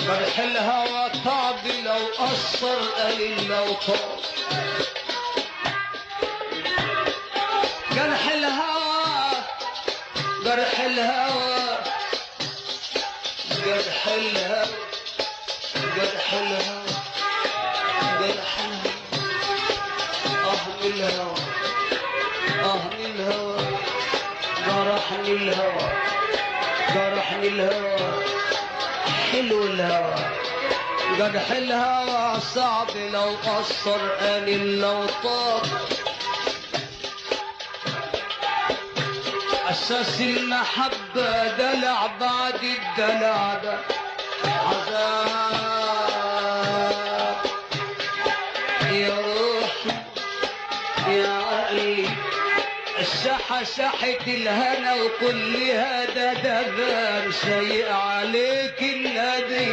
جرح الهوى تعب لو قصر قليل لو طار جرح الهوى جرح الهوى جرح الهوى جرح الهوى جرح الهوى من الهوى من الهوى جرحني الهوى جرحني الهوى حلو الهوى جرح الهوى صعب لو قصر قليل لو طار أساس المحبة دلع بعد الدلع ده عذاب يا روحي يا عقلي الساحة ساحة الهنا وكل هذا دبان سيء عليك الهدي